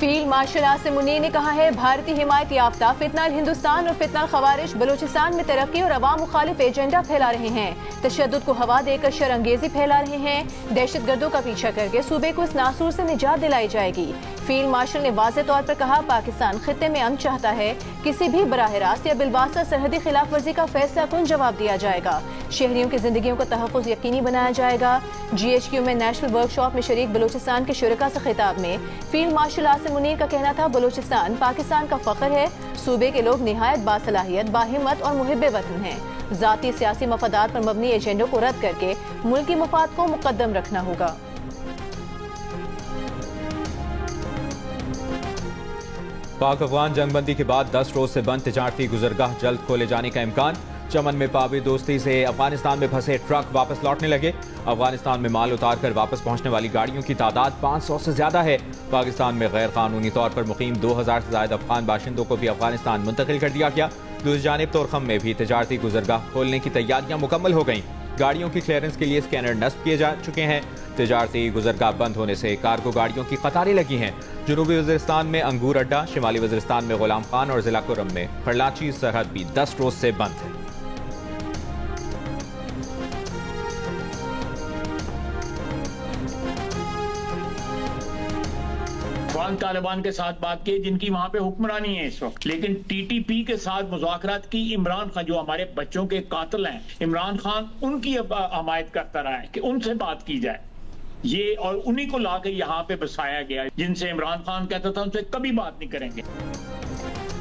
Field marshal Asim Munir نے کہا ہے بھارتی حمایت یافتہ فتنہ ہندوستان اور فتنہ خوارج بلوچستان میں ترقی اور عوام مخالف ایجنڈا پھیلا رہے ہیں، تشدد کو ہوا دے کر شرانگیزی پھیلا رہے ہیں، دہشت گردوں کا پیچھا کر کے صوبے کو اس ناسور سے نجات دلائی جائے گی۔ فیلڈ مارشل نے واضح طور پر کہا پاکستان خطے میں امن چاہتا ہے، کسی بھی براہ راست یا بالواسطہ سرحدی خلاف ورزی کا فیصلہ کن جواب دیا جائے گا، شہریوں کی زندگیوں کا تحفظ یقینی بنایا جائے گا۔ جی ایچ کیو میں نیشنل ورک شاپ میں شریک بلوچستان کے شرکاء سے خطاب میں فیلڈ مارشل عاصم منیر کا کہنا تھا بلوچستان پاکستان کا فخر ہے، صوبے کے لوگ نہایت باصلاحیت، باہمت اور محب وطن ہیں، ذاتی سیاسی مفادات پر مبنی ایجنڈوں کو رد کر کے ملکی مفاد کو مقدم رکھنا ہوگا۔ پاک افغان جنگ بندی کے بعد 10 روز سے بند تجارتی گزرگاہ جلد کھولے جانے کا امکان، چمن میں پابی دوستی سے افغانستان میں پھنسے ٹرک واپس لوٹنے لگے، افغانستان میں مال اتار کر واپس پہنچنے والی گاڑیوں کی تعداد 500 سے زیادہ ہے، پاکستان میں غیر قانونی طور پر مقیم 2000 سے زائد افغان باشندوں کو بھی افغانستان منتقل کر دیا گیا۔ دوسری جانب تورخم میں بھی تجارتی گزرگاہ کھولنے کی تیاریاں مکمل ہو گئیں، گاڑیوں کی کلیئرنس کے لیے اسکینر نصب کیے جا چکے ہیں، تجارتی گزرگاہ بند ہونے سے کارگو گاڑیوں کی قطاریں لگی ہیں۔ جنوبی وزیرستان میں انگور اڈہ، شمالی وزیرستان میں غلام خان اور ضلع کرم میں کھرلاچی سرحد بھی 10 روز سے بند ہے۔ طالبان کے ساتھ بات کی جن کی وہاں پہ حکمرانی ہے اس وقت، لیکن ٹی ٹی پی کے ساتھ مذاکرات کی عمران خان جو ہمارے بچوں کے قاتل ہیں، عمران خان ان کی حمایت کرتا رہا ہے کہ ان سے بات کی جائے، یہ اور انہی کو لا کے یہاں پہ بسایا گیا جن سے عمران خان کہتا تھا ان سے کبھی بات نہیں کریں گے۔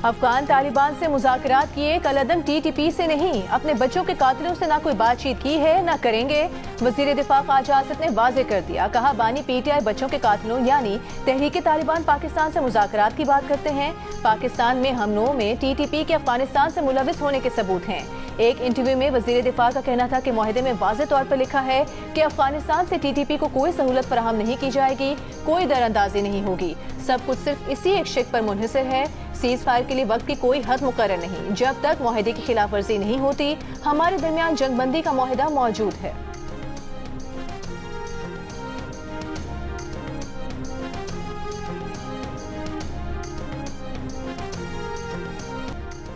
افغان طالبان سے مذاکرات کیے، کالعدم ٹی ٹی پی سے نہیں، اپنے بچوں کے قاتلوں سے نہ کوئی بات چیت کی ہے نہ کریں گے۔ وزیر دفاع خواجہ آصف نے واضح کر دیا، کہا بانی پی ٹی آئی بچوں کے قاتلوں یعنی تحریک طالبان پاکستان سے مذاکرات کی بات کرتے ہیں، پاکستان میں حملوں میں ٹی ٹی پی کے افغانستان سے ملوث ہونے کے ثبوت ہیں۔ ایک انٹرویو میں وزیر دفاع کا کہنا تھا کہ معاہدے میں واضح طور پر لکھا ہے کہ افغانستان سے ٹی ٹی پی کو کوئی سہولت فراہم نہیں کی جائے گی، کوئی در اندازی نہیں ہوگی، سب کچھ صرف اسی ایک شق پر منحصر ہے، سیز فائر کے لیے وقت کی کوئی حد مقرر نہیں، جب تک معاہدے کی خلاف ورزی نہیں ہوتی ہمارے درمیان جنگ بندی کا معاہدہ موجود ہے۔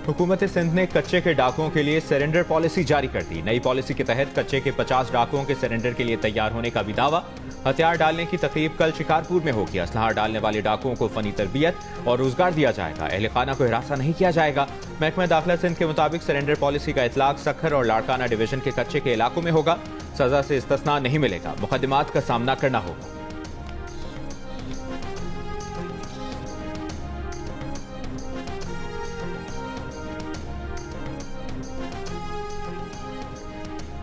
حکومت سندھ نے کچے کے ڈاکوؤں کے لیے سرنڈر پالیسی جاری کر دی، نئی پالیسی کے تحت کچے کے 50 ڈاکوؤں کے سرنڈر کے لیے تیار ہونے کا بھی دعویٰ۔ ہتھیار ڈالنے کی تقریب کل شکارپور میں ہوگی، اسلحہ ڈالنے والے ڈاکوؤں کو فنی تربیت اور روزگار دیا جائے گا، اہل خانہ کو ہراساں نہیں کیا جائے گا۔ محکمہ داخلہ سندھ کے مطابق سرنڈر پالیسی کا اطلاق سکھر اور لاڑکانہ ڈویژن کے کچے کے علاقوں میں ہوگا، سزا سے استثناء نہیں ملے گا، مقدمات کا سامنا کرنا ہوگا۔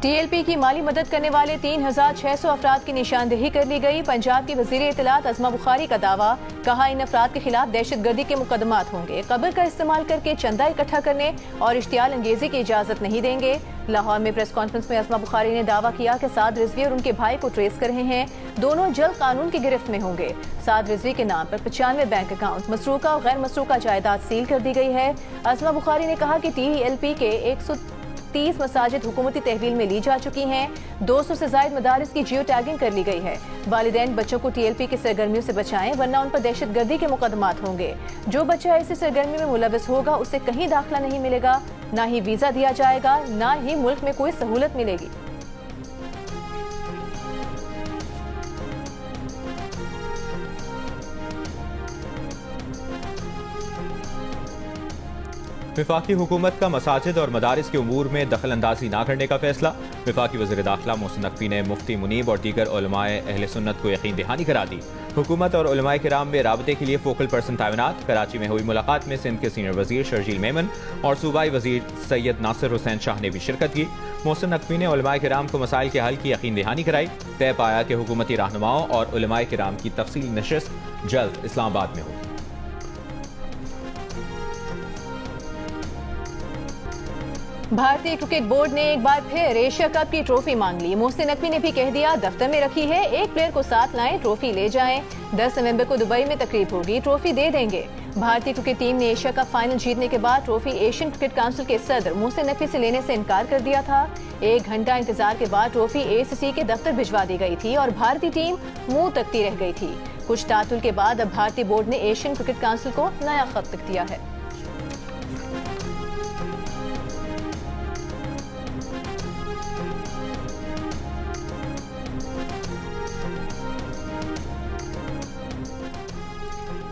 ٹی ایل پی کی مالی مدد کرنے والے 3600 افراد کی نشاندہی کر لی گئی، پنجاب کی وزیر اطلاعات عظمہ بخاری کا دعویٰ، کہا ان افراد کے خلاف دہشت گردی کے مقدمات ہوں گے، قبر کا استعمال کر کے چندہ اکٹھا کرنے اور اشتعال انگیزی کی اجازت نہیں دیں گے۔ لاہور میں پریس کانفرنس میں عظمہ بخاری نے دعویٰ کیا کہ سعد رضوی اور ان کے بھائی کو ٹریس کر رہے ہیں، دونوں جلد قانون کی گرفت میں ہوں گے۔ سعد رضوی کے نام پر 95 بینک اکاؤنٹ، مسروقہ اور غیر مسروقہ جائیداد سیل کر دی گئی ہے۔ عظمہ بخاری نے کہا کہ ٹی ایل پی کے 130 مساجد حکومتی تحویل میں لی جا چکی ہیں، 200 سے زائد مدارس کی جیو ٹیگنگ کر لی گئی ہے۔ والدین بچوں کو ٹی ایل پی کی سرگرمیوں سے بچائیں ورنہ ان پر دہشت گردی کے مقدمات ہوں گے، جو بچہ ایسی سرگرمی میں ملوث ہوگا اسے کہیں داخلہ نہیں ملے گا، نہ ہی ویزا دیا جائے گا، نہ ہی ملک میں کوئی سہولت ملے گی۔ وفاقی حکومت کا مساجد اور مدارس کے امور میں دخل اندازی نہ کرنے کا فیصلہ، وفاقی وزیر داخلہ محسن نقوی نے مفتی منیب اور دیگر علماء اہل سنت کو یقین دہانی کرا دی، حکومت اور علماء کرام میں رابطے کے لیے فوکل پرسن تعینات۔ کراچی میں ہوئی ملاقات میں سندھ کے سینئر وزیر شرجیل میمن اور صوبائی وزیر سید ناصر حسین شاہ نے بھی شرکت کی۔ محسن نقوی نے علماء کرام کو مسائل کے حل کی یقین دہانی کرائی، طے پایا کہ حکومتی رہنماؤں اور علماء کرام کی تفصیلی نشست جلد اسلام آباد میں ہوگی۔ بھارتی کرکٹ بورڈ نے ایک بار پھر ایشیا کپ کی ٹرافی مانگ لی، محسن نقوی نے بھی کہہ دیا دفتر میں رکھی ہے، ایک پلیئر کو ساتھ لائیں، ٹرافی لے جائیں، 10 نومبر کو دبئی میں تقریب ہوگی، ٹرافی دے دیں گے۔ بھارتی کرکٹ ٹیم نے ایشیا کپ فائنل جیتنے کے بعد ٹرافی ایشین کرکٹ کونسل کے صدر محسن نقوی سے لینے سے انکار کر دیا تھا۔ 1 گھنٹہ انتظار کے بعد ٹرافی ACC کے دفتر بھجوا دی گئی تھی اور بھارتی ٹیم منہ تکتی رہ گئی تھی۔ کچھ تعطل کے بعد اب بھارتی بورڈ نے ایشین کرکٹ کونسل کو نیا خط لکھ دیا ہے۔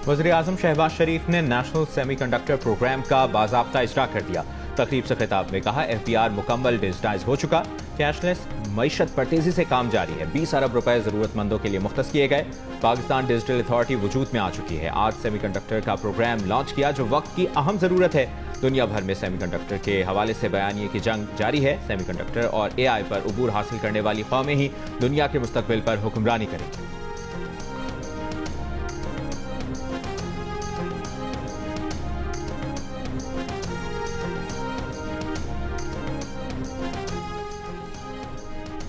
وزیراعظم شہباز شریف نے نیشنل سیمی کنڈکٹر پروگرام کا باضابطہ اجرا کر دیا۔ تقریب سے خطاب میں کہا FBR مکمل ڈیجیٹائز ہو چکا، کیش لیس معیشت پر تیزی سے کام جاری ہے، 20 ارب روپے ضرورت مندوں کے لیے مختص کیے گئے، پاکستان ڈیجیٹل اتھارٹی وجود میں آ چکی ہے۔ آج سیمی کنڈکٹر کا پروگرام لانچ کیا جو وقت کی اہم ضرورت ہے۔ دنیا بھر میں سیمی کنڈکٹر کے حوالے سے بیانیے کی جنگ جاری ہے۔ سیمی کنڈکٹر اور AI پر عبور حاصل کرنے والی قومیں ہی دنیا کے مستقبل پر حکمرانی کریں گی۔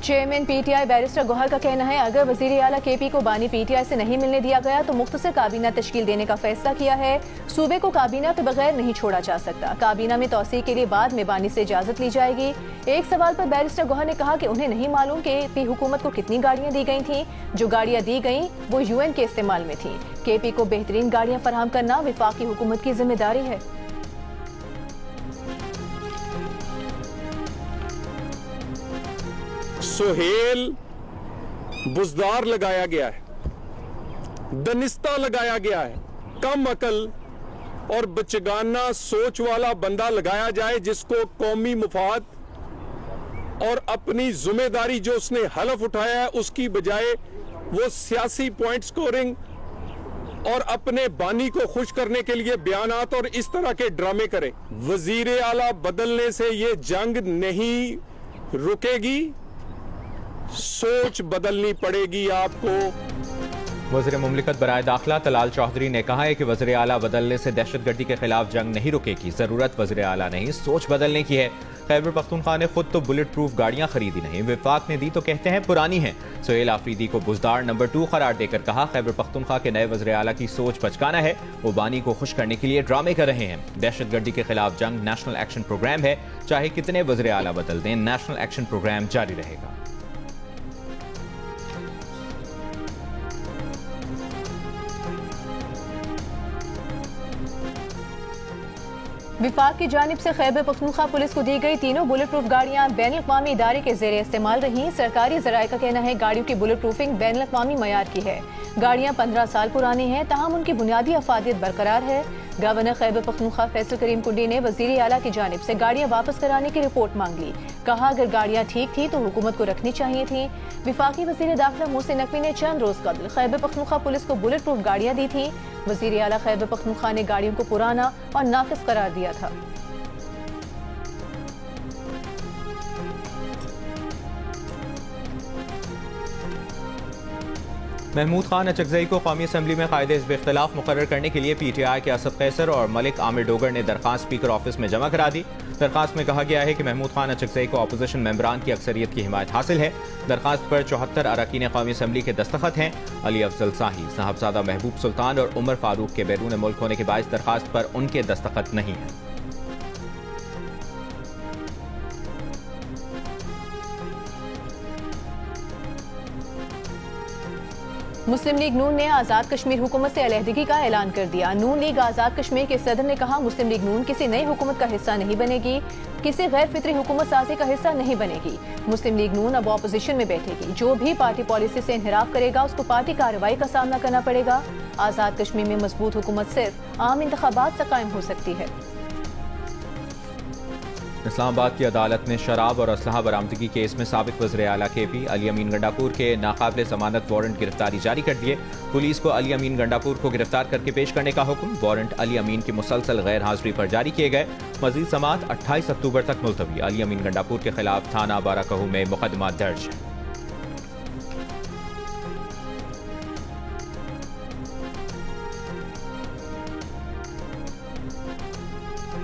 چیئرمین PTI بیرسٹر گوہر کا کہنا ہے اگر وزیر اعلیٰ KP کو بانی PTI سے نہیں ملنے دیا گیا تو مختصر کابینہ تشکیل دینے کا فیصلہ کیا ہے۔ صوبے کو کابینہ کے بغیر نہیں چھوڑا جا سکتا، کابینہ میں توسیع کے لیے بعد میں بانی سے اجازت لی جائے گی۔ ایک سوال پر بیرسٹر گوہر نے کہا کہ انہیں نہیں معلوم کہ KP حکومت کو کتنی گاڑیاں دی گئی تھیں، جو گاڑیاں دی گئیں وہ UN کے استعمال میں تھیں۔ KP کو بہترین گاڑیاں فراہم کرنا وفاقی حکومت کی ذمہ داری ہے۔ سہیل بزدار لگایا گیا ہے، دنستہ لگایا گیا ہے، کم عقل اور بچگانہ سوچ والا بندہ لگایا جائے جس کو قومی مفاد اور اپنی ذمہ داری جو اس نے حلف اٹھایا ہے اس کی بجائے وہ سیاسی پوائنٹ سکورنگ اور اپنے بانی کو خوش کرنے کے لیے بیانات اور اس طرح کے ڈرامے کرے۔ وزیر اعلیٰ بدلنے سے یہ جنگ نہیں رکے گی، سوچ بدلنی پڑے گی آپ کو۔ وزیر مملکت برائے داخلہ طلال چودھری نے کہا ہے کہ وزیر اعلیٰ بدلنے سے دہشت گردی کے خلاف جنگ نہیں رکے گی، ضرورت وزیر اعلیٰ نہیں سوچ بدلنے کی ہے۔ خیبر پختونخوا نے خود تو بلٹ پروف گاڑیاں خریدی نہیں، وفاق نے دی تو کہتے ہیں پرانی ہیں۔ سہیل آفریدی کو بزدار نمبر 2 قرار دے کر کہا خیبر پختونخوا کے نئے وزیر اعلیٰ کی سوچ بچکانہ ہے، وہ بانی کو خوش کرنے کے لیے ڈرامے کر رہے ہیں۔ دہشت گردی کے خلاف جنگ نیشنل ایکشن پروگرام ہے، چاہے کتنے وزیر اعلیٰ بدل دیں نیشنل ایکشن پروگرام جاری رہے گا۔ وفاق کی جانب سے خیبر پختونخوا پولیس کو دی گئی تینوں بلٹ پروف گاڑیاں بین الاقوامی ادارے کے زیر استعمال رہیں۔ سرکاری ذرائع کا کہنا ہے گاڑیوں کی بلٹ پروفنگ بین الاقوامی معیار کی ہے۔ گاڑیاں 15 سال پرانی ہیں، تاہم ان کی بنیادی افادیت برقرار ہے۔ گورنر خیبر پختونخوا فیصل کریم کنڈی نے وزیر اعلیٰ کی جانب سے گاڑیاں واپس کرانے کی رپورٹ مانگ لی، کہا اگر گاڑیاں ٹھیک تھی تو حکومت کو رکھنی چاہیے تھیں۔ وفاقی وزیر داخلہ محسن نقوی نے چند روز قبل خیبر پختونخوا پولیس کو بلٹ پروف گاڑیاں دی تھیں۔ وزیر اعلیٰ خیبر پختونخوا نے گاڑیوں کو پرانا اور ناقص قرار دیا تھا۔ محمود خان اچکزئی کو قومی اسمبلی میں قائد حزب اختلاف مقرر کرنے کے لیے PTI کے اسد قیصر اور ملک عامر ڈوگر نے درخواست اسپیکر آفس میں جمع کرا دی۔ درخواست میں کہا گیا ہے کہ محمود خان اچکزئی کو اپوزیشن ممبران کی اکثریت کی حمایت حاصل ہے۔ درخواست پر 74 اراکین قومی اسمبلی کے دستخط ہیں۔ علی افضل صاحی، صاحبزادہ محبوب سلطان اور عمر فاروق کے بیرون ملک ہونے کے باعث درخواست پر ان کے دستخط نہیں ہیں۔ مسلم لیگ نون نے آزاد کشمیر حکومت سے علیحدگی کا اعلان کر دیا۔ نون لیگ آزاد کشمیر کے صدر نے کہا مسلم لیگ نون کسی نئی حکومت کا حصہ نہیں بنے گی، کسی غیر فطری حکومت سازی کا حصہ نہیں بنے گی۔ مسلم لیگ نون اب اپوزیشن میں بیٹھے گی، جو بھی پارٹی پالیسی سے انحراف کرے گا اس کو پارٹی کارروائی کا سامنا کرنا پڑے گا۔ آزاد کشمیر میں مضبوط حکومت صرف عام انتخابات سے قائم ہو سکتی ہے۔ اسلام آباد کی عدالت نے شراب اور اسلحہ برآمدگی کیس میں سابق وزیر اعلیٰ KP علی امین گنڈاپور کے ناقابل ضمانت وارنٹ گرفتاری جاری کر دیے۔ پولیس کو علی امین گنڈاپور کو گرفتار کر کے پیش کرنے کا حکم، وارنٹ علی امین کی مسلسل غیر حاضری پر جاری کیے گئے۔ مزید سماعت 28 اکتوبر تک ملتوی۔ علی امین گنڈاپور کے خلاف تھانہ بارہ کہو میں مقدمہ درج ہے۔